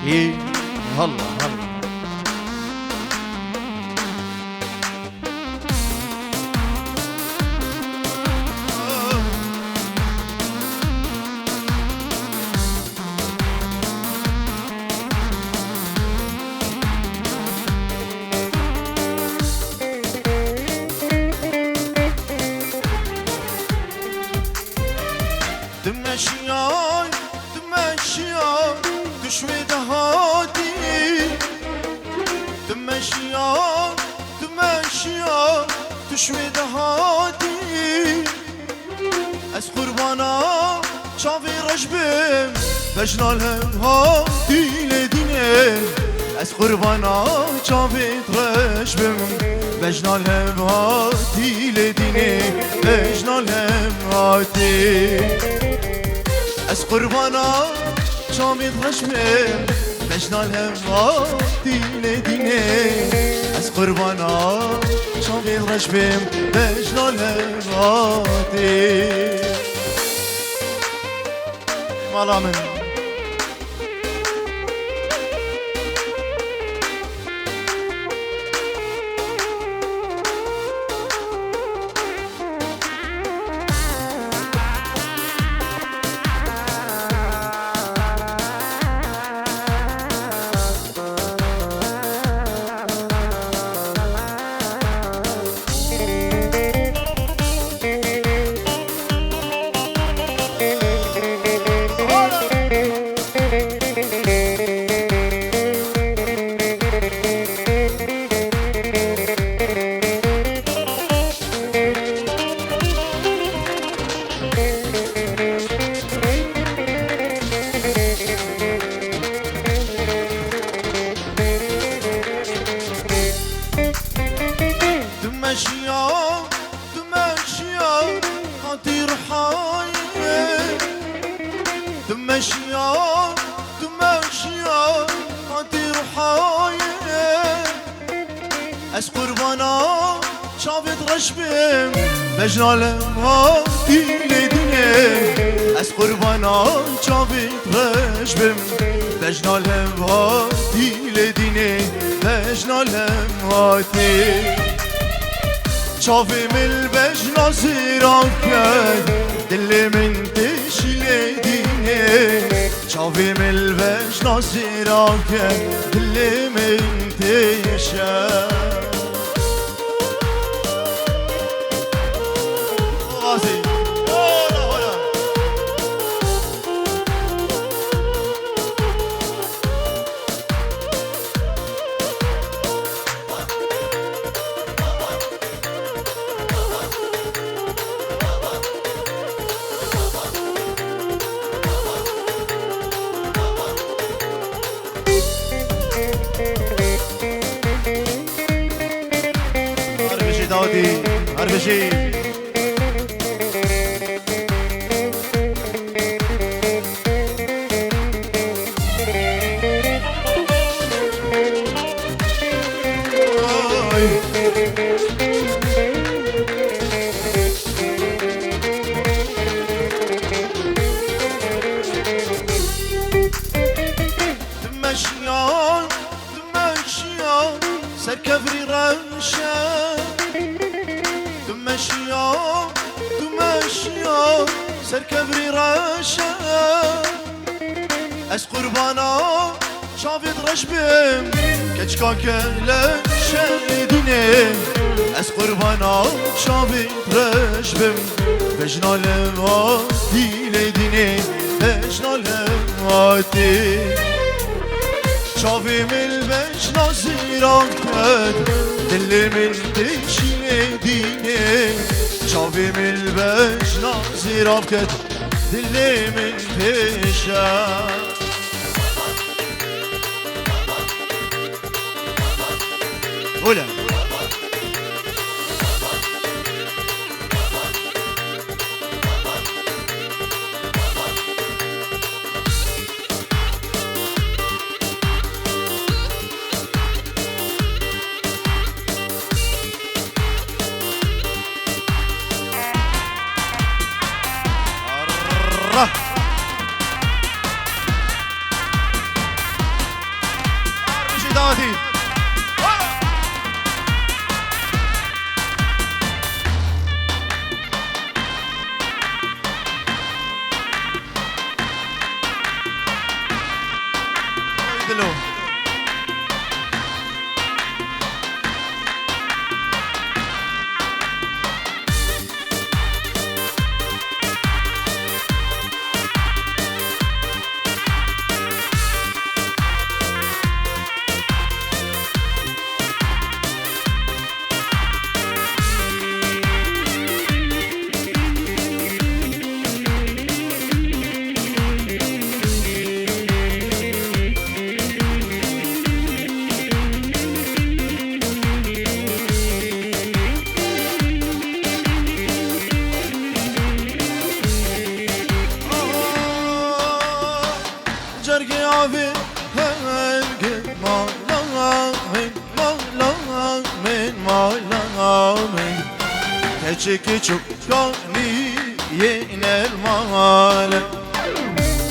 إيه هلا هلا دمشيان دمشيان دشوي دهاتي دمشيان دمشيان دشوي دهاتي از قربانا شافي رجبم بجنا الهاتي لدينه از قربانا شافي رجبم بجنا الهاتي لدينه بجنا الهاتي از قربانا شامي رجبم بجنا الهاتي لدينه از قربانا شامي رجبم بجنا الهاتي مالا من دمشيان دمشيان خاطر حايل دمشيان دمشيان خاطر حايل از قربانا شافت رشبم بجنا الهاتي لدينه از قربانا شافت رشبم بجنا الهاتي لدينه بجنا الهاتي شافي من البجنا زيران كان دل من تشيل ديني شافي من البجنا زيران كان دل من تشيل غازي هلا هلا هربشي داودي هربشي دمشيان دمشيان سركفري رمشان دمشيان دمشيان سركفري رمشان از قربانا شافت رشبم كچكا كهلا شهدينه از قربانا شافت رشبم بجنا الهاتي لدينه بجنا الهاتي شافي من البجنا زيران كد دل من تشيل دينه شافي من البجنا زيران كد دل من تشيل هلا بجدادي دلو جرگی آوی هنگ مالا من مالا من کچکی چکانی ین المال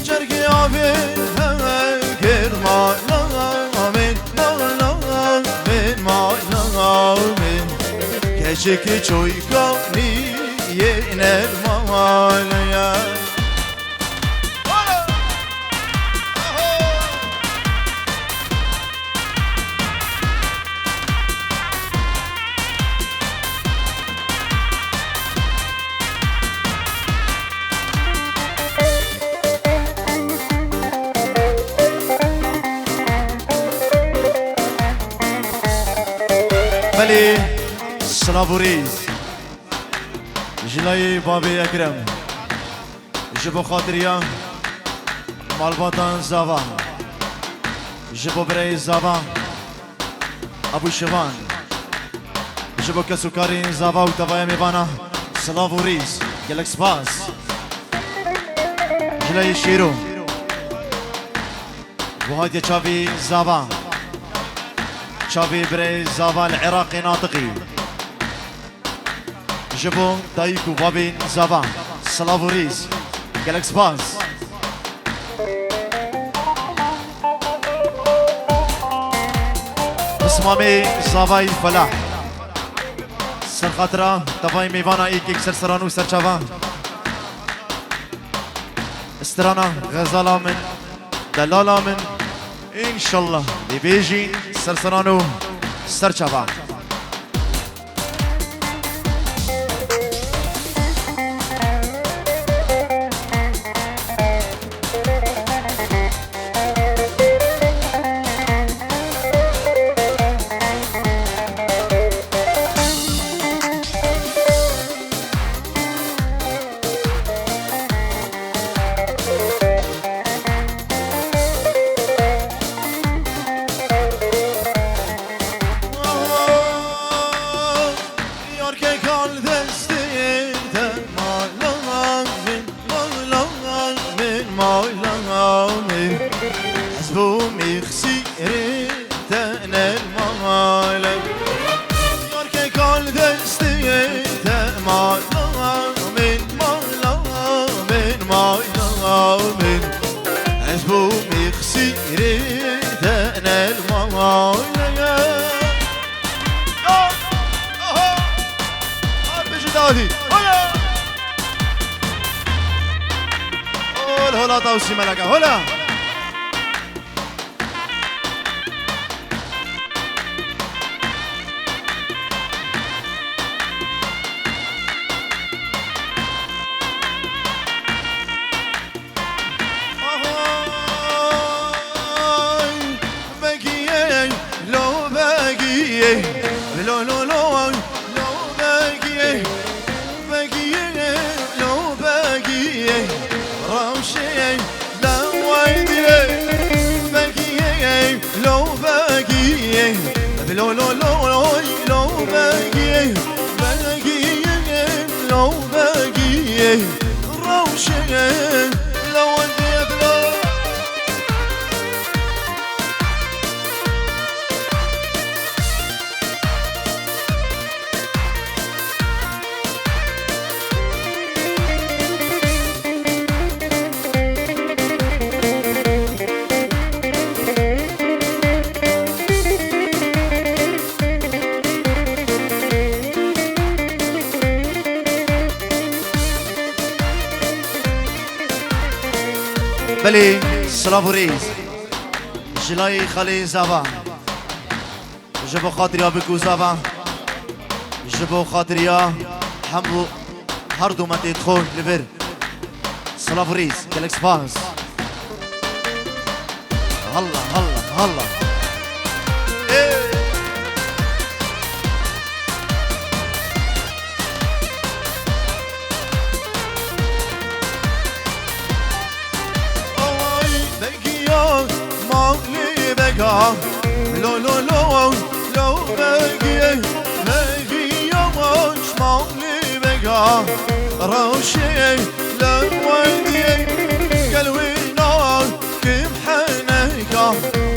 جرگی آوی هنگ مالا من مالا من کچکی چکانی ین المال بله سلابوریز جلای بابی اکرم جبو خاطریا مالباتان زاوا جبو برای زاوا ابو شوان جبو کسوکاری زاوا و توایا میبانا سلابوریز گلکس باز جلای شیرو وهادي تشافي زاوا تشافي بري زاوا العراقي ناطقي جبو دايكو بابي زاوا سلافوريز جالكس باز اسمامي زاواي فلاح سر خاطرة تفاي ميفانا ايكيك سر سرانو سر شافا استرانا غزالة من دلالة من ان شاء الله اللي بيجي سرسرانو سرچابان هلا توسي ملكة هلا بلي سلافوريز جلاي خلي زابا جبو خاطريا بكو زابا جبو خاطريا حمو هردو ما تدخل لبر سلافوريز كالكس باس هلا هلا هلا إيه. لو لو لو لو بقي بقي يوش مالي بقى روشي لو ودي قلبي نار كم حنيكا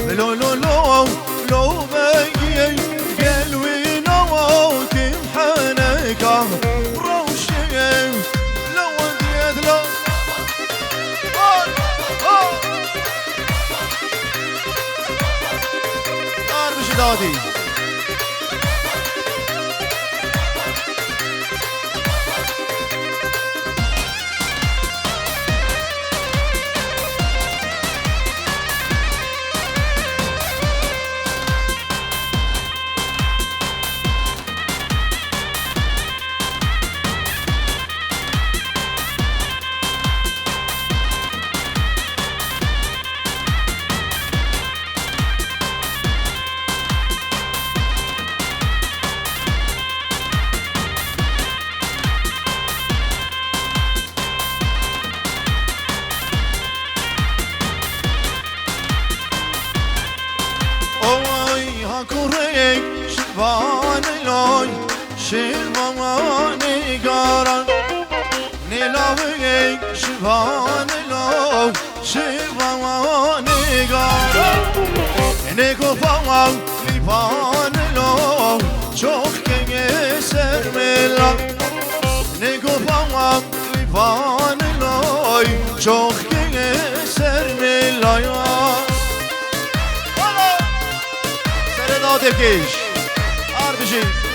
لو لو لو لو بقي قلبي نار كم حنيكا روشي لو ودي لو دادی شیوانی گاران نیلاوی شیوانی لو شیوانی گاران نگو فاوام لیوانی لو چوخ که سر میلا نگو فاوام لیوانی لو چوخ که سر میلا سر داده کش آربشی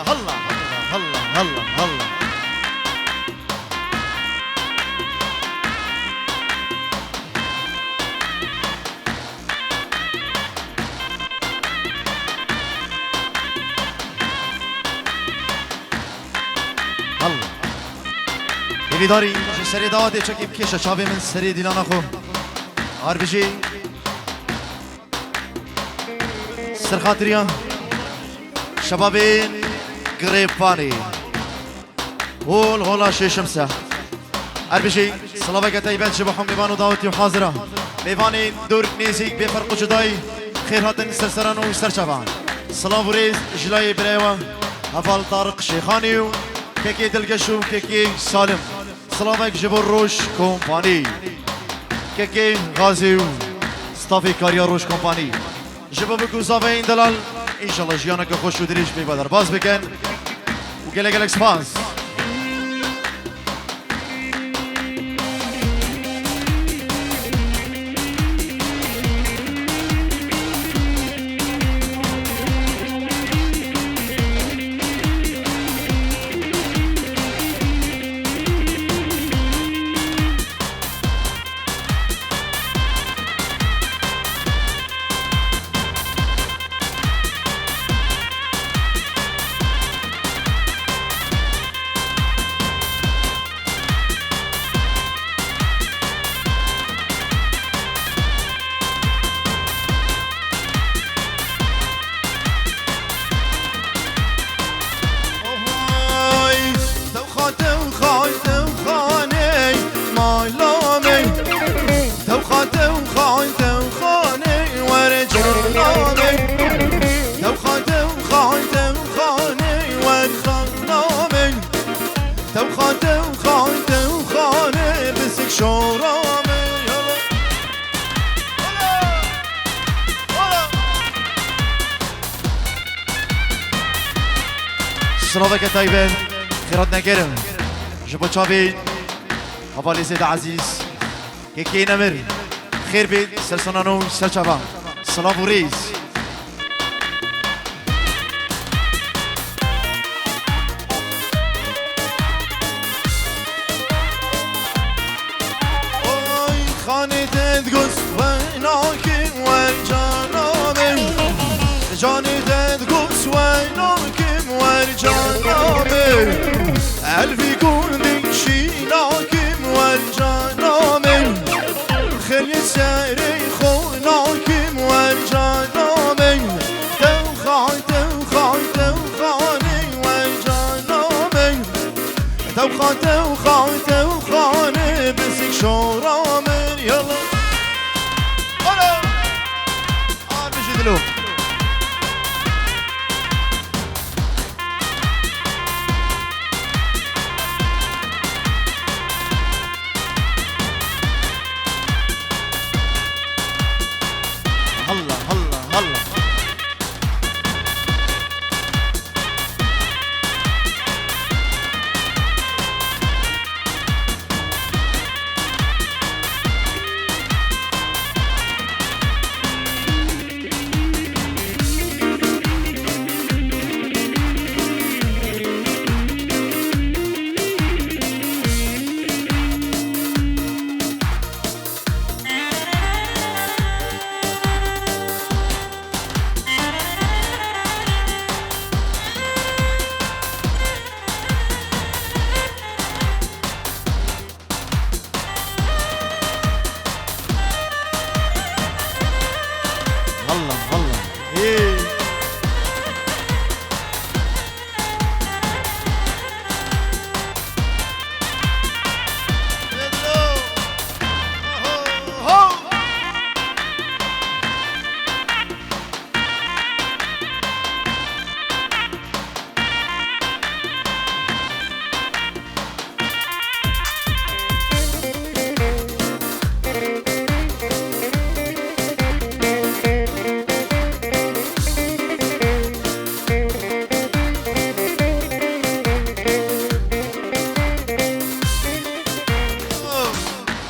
هلا هلا هلا هلا هلا بيداري سري دادي چکی بکشه چاوی من سری دیلان خو آربجی سرخاطريان شبابين قريباني هول هولا شي شمسة أربشي صلابك تايبات شبحهم ميبانو داوتي وحاضرة ميباني دور نيزيك بفرق جداي خير هاتن سرسران وسرشبان صلاب وريز جلاي بريوة هفال طارق شيخاني كيكي دلقشو كيكي سالم صلابك جبور روش كومباني كيكي غازي ستافي كاريا روش كومباني جبو بكو زافين دلال ان شاء الله جيانك خوش ودريش بي بدر باز بكن وقلق سباس سلامك طيبة خيراتنا كرم جبو تشافي حوالي زيد عزيز كيكي نمر خير بيت سلسنانو سلشابا سلام بوريز خانه تدقص ويناكي والجانامي جاني تدقص ويناكي والجانامي ألفي كون شيناكم والجانامي خلي ساري خوناكم والجانامي توخاني والجانامي توخاني بسك شورامي يلا هلا بجدلو هلا هلا هلا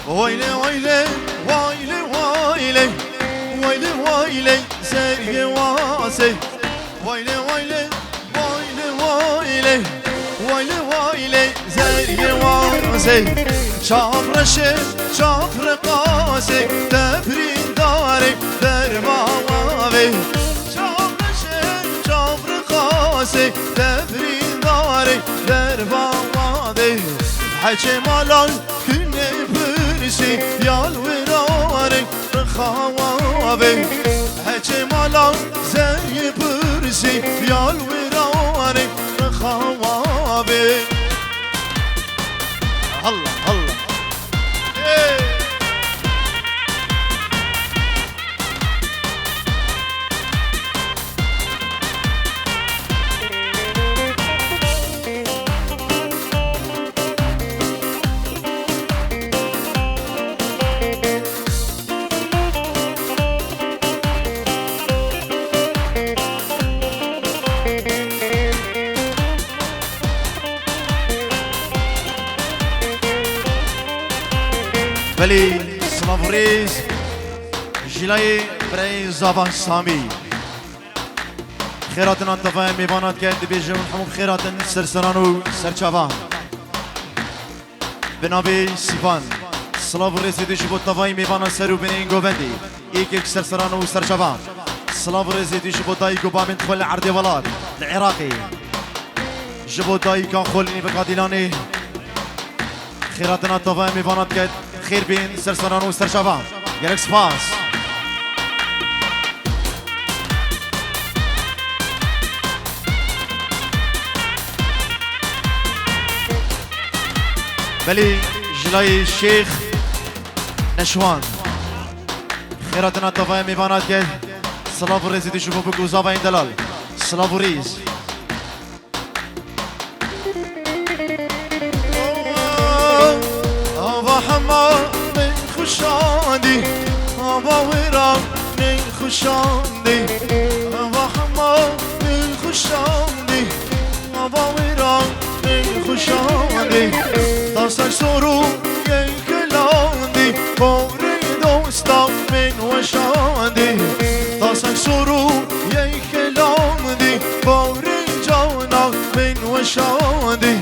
ويلي ويلي ويلي ويلي ويلي ويلي سيري واسي ويلي ويلي ويلي ويلي ويلي ويلي سيري واسي شافر الشيخ شافر قاسي تبرين داري درباوي شافر الشيخ شافر قاسي تبرين داري درباوي حكي مالان كني برسي يالوراري رخاوابي حكي مالان زي برسي يالوراري رخاوابي الله الله بلی سلاوریز جلای برای زبان سامی خیراتن انتفاع میوانات که بیجون همون خیراتن سرسران و سرچوان بنابی سیفان سلاوریز دیش بود تفاعی میوانات سرو بینین گوبندی یک سرسران و سرچوان سلاوریز دیش بود دایی گوبامن تخل عردی ولاد العراقي جبو دایی کان خولینی بقادیلانی خیراتنا تفاعی میوانات که خیر بین سرسران و سرچوان گلک سپاس بلی جلای الشيخ نشوان خيراتنا الطفايا ميفانات كي صلاف الريز تشوفوا بكو زابا دلال صلاف الريز أبا حما من خشاندي أبا ورام من خشاندي أبا حما من خشاندي أبا ورام من خشاندي داستان سرو يكلاندي بوري دوستا من وشاندي داستان سرو يكلاندي بوري جانا من وشاندي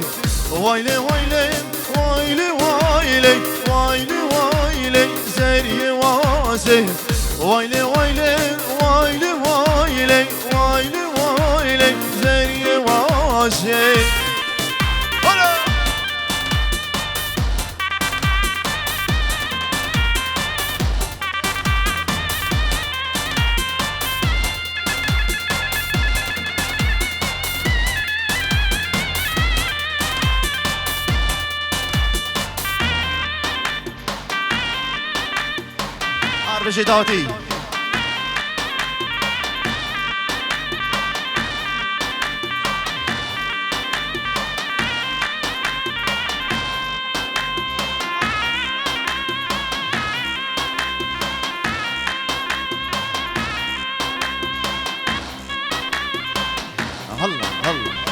وايلي وايلي وايلي وايلي وايلي وايلي زري واسي وايلي وايلي وايلي وايلي وايلي وايلي زري واسي بشي داوتي هلا هلا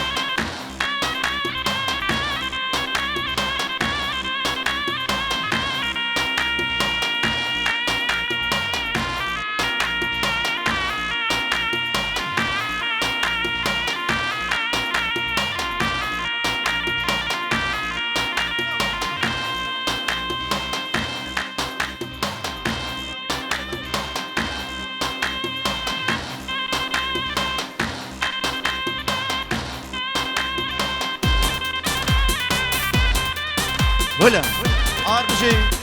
ولا اربجي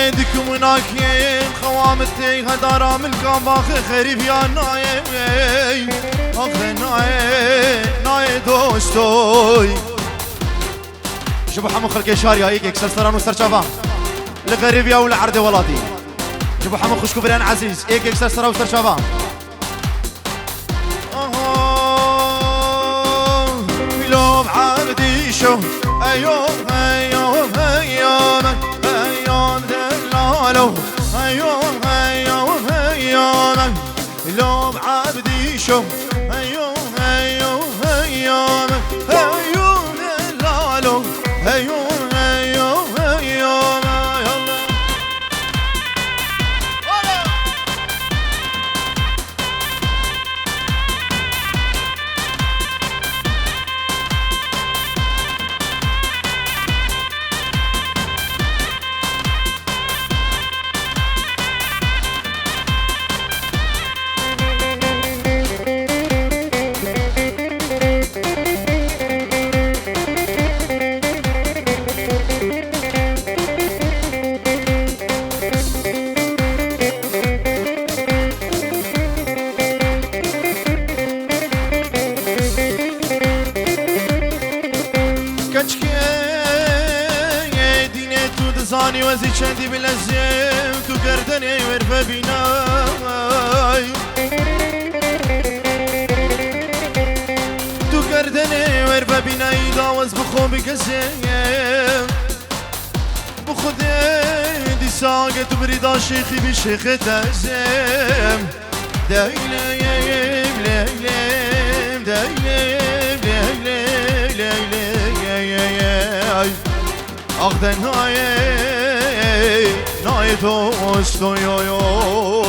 دكم وناكين خوامتي هدارا من كاباخ خريف يا ناي اخ ناي دوستوي شبو حمو خلقي شاريا ايك اكسر سران وسر شافا لغريب يا ولا عرضي ولاتي شبو حمو خشكو بريان عزيز ايك اكسر سران وسر شافا لو عبدي شو ايوم ايوم ايوم ايوم دلالو ايوم ايوم ايوم لو عبدي شو ايوم ايوم ايوم ايوم دلالو ايوم ايوم ايوم زاني وزي شندي بالازيم تو قردني ورفا بيناي تو قردني ورفا بيناي داوز بخو بكزيم بخودي دي ساقة تبريدا شيخي بشيخ تازيم دايليم ليليم دايليم ليليم ليليم أخذن هاي ناي توستو يو يو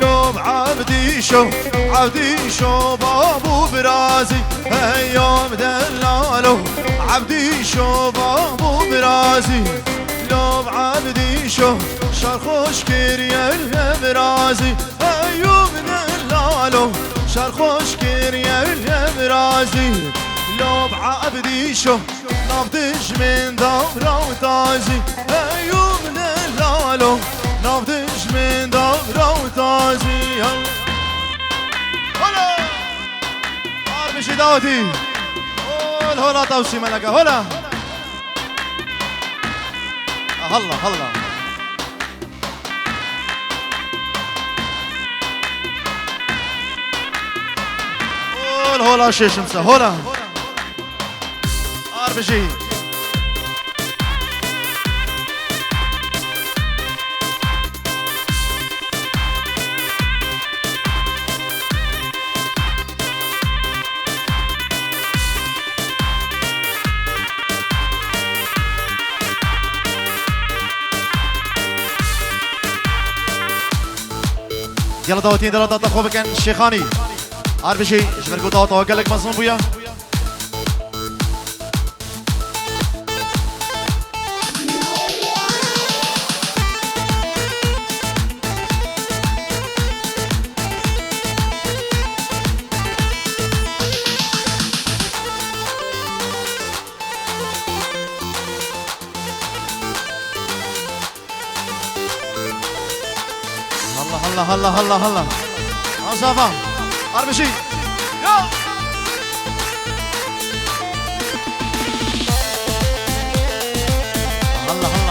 لوب عبدي شو بابو برازي هيوم دلالو عبدي شو بابو برازي لوب عبدي شو شرخوش كيريا برازي هيوم دلالو شرخوش كيريا برازي لوب عبدي شو نفضج من دورة وتازي هيوم دلالو نفضج من دورة وتازي هلا عارف داوتي هلا توسي ملكة هلا هلا هلا شي شمسة هلا عارف شي يلا داوتين دلا داتا خوبك كان الشيخاني عارف شي جبركو داوتا وقال لك مصون بويا هلا عصافة عارف شي يا هلا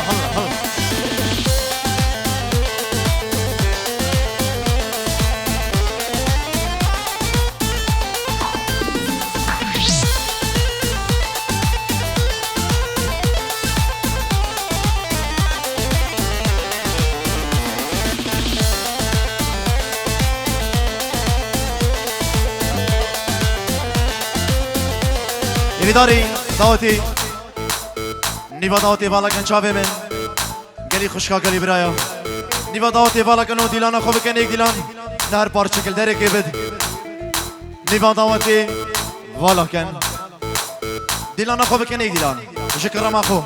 داري داوتي نيفا داوتي بالا كان شافي من قالي خشكا قالي برايا نيفا داوتي بالا كانوا ديلانا خوب كان يك ديلان نهر بارشكل داري كيبد نيفا داوتي بالا كان ديلانا خوب كان يك ديلان شكرا ما خو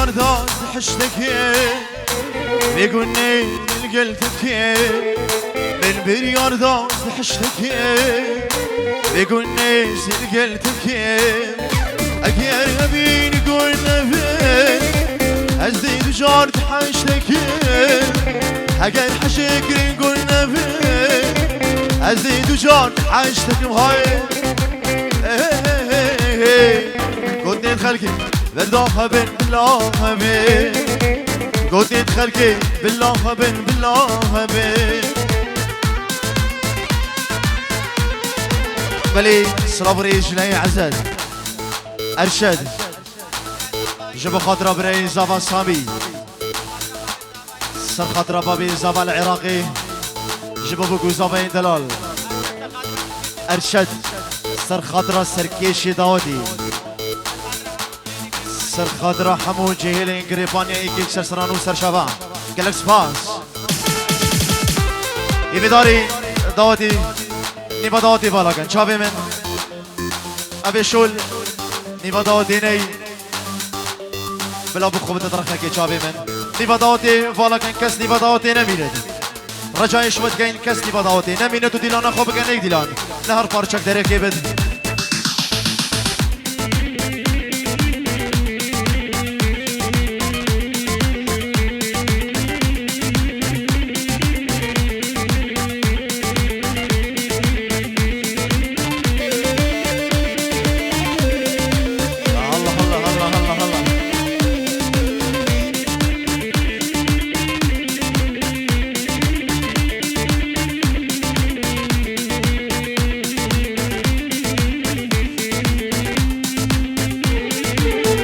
يرضى حشتك بيقولني قلتك من بير يرضى حشتك بيقولني قلتك أكير غبين قولنا فين أزديد جارد حشتك أكير حشكرين قولنا فين أزديد جارد حشتك مهاي قلت خلقي بالله بن بالله بن قلت خلقي بالله بن بالله بن بلي صبري جناي عزاز ارشد جب خاطر بري زافا سامي سر خاطر بابي زافا العراقي جب بوكو زافا دلال ارشد سر خاطر سركيشي داودي سر خاطر حمو جهيلين قريبانيا ايكيك سر سرانو سر شابان قالك سباس يبي داري داودي نيبا داودي بالاكن شابي من ابي شول نيبا داودي ني بلا بخوب تدرخنا كي شابي من نيبا داودي بالاكن كس نيبا داودي نميند رجاي شوت كاين كس نيبا داودي نميند ديلانا خوب كان ايك ديلان نهر بارشك دريك يبد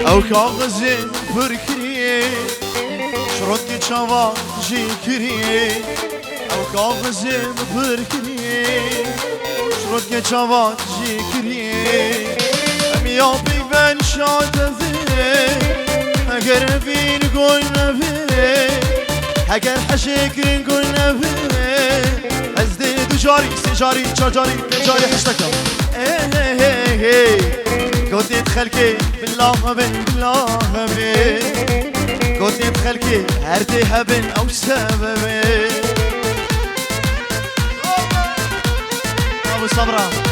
او کاغذی فرکری شرطی چوا جیکری او کاغذی فرکری شرطی چوا جیکری امیا بیبن شاده اگر بین گل نبی اگر حشکرین گل نبی از دو جاری سی جاری چار جاری جاری حشتکم قلت خلقي بالله بن بالله بن قلت خلقي هرديها بن او سبب ابو صبره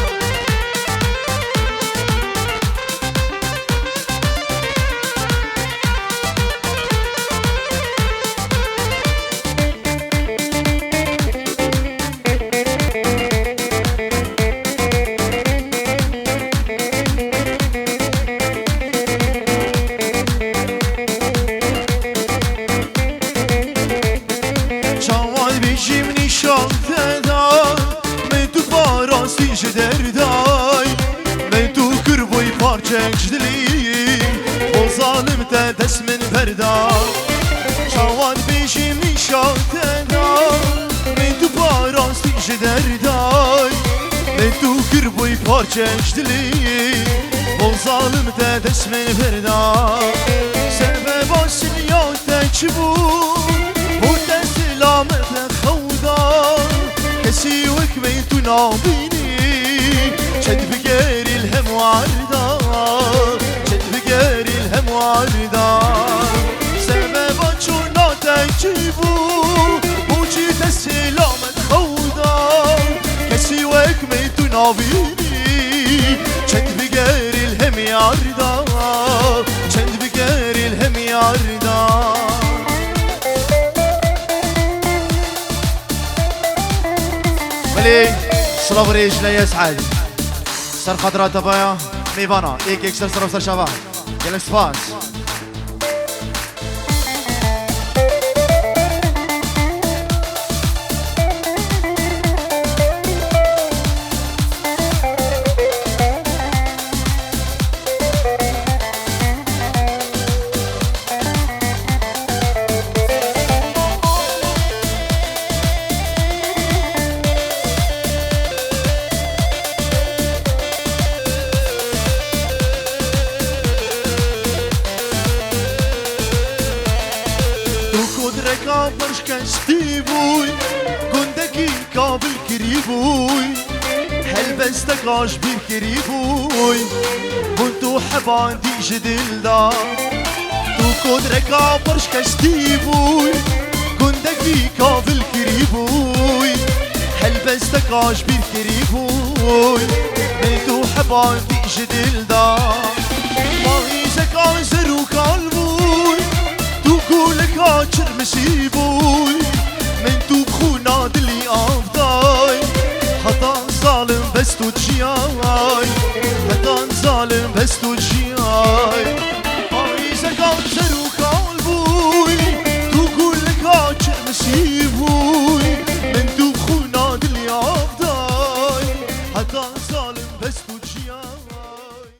دردای من تو کربوی پارچه جدلی بول ظالم تا دست من بردا چوان بیشیم نشان تدا من تو پاراستی دردای من تو کربوی پارچه جدلی بول ظالم تا دست من بردا سبب آسیات چبو بود سلامت خودا کسی وکمی تو نابینی شد بقاري الهم واردا شد بقاري الهم واردا سبب چونا تجيبو موجي تسلام خودا كسي وكمي تنابيني شد بقاري الهم ياردا شد بقاري الهم ياردا ملي صلاب رجلي يسعد سر خضرات بايا ميبانا ايك سر سر سر شباب جالك سباس برش کشتی بوی گندگی کابل کری بوی هل بستقاش بیر کری بوی بنتو حبان دیش دل دا تو کدرکا پرش کشتی بوی گندک بی کابل کری بوی هلبستکاش بیر کری بوی من تو حبان فی جدل دا ماهی زکان زرو کال بوی تو گولکا چرمشی بوی من تو بخونا دلی آفدای حتان ظالم بس تو جیای حتان ظالم بس تو جیای ماهی زکان زرو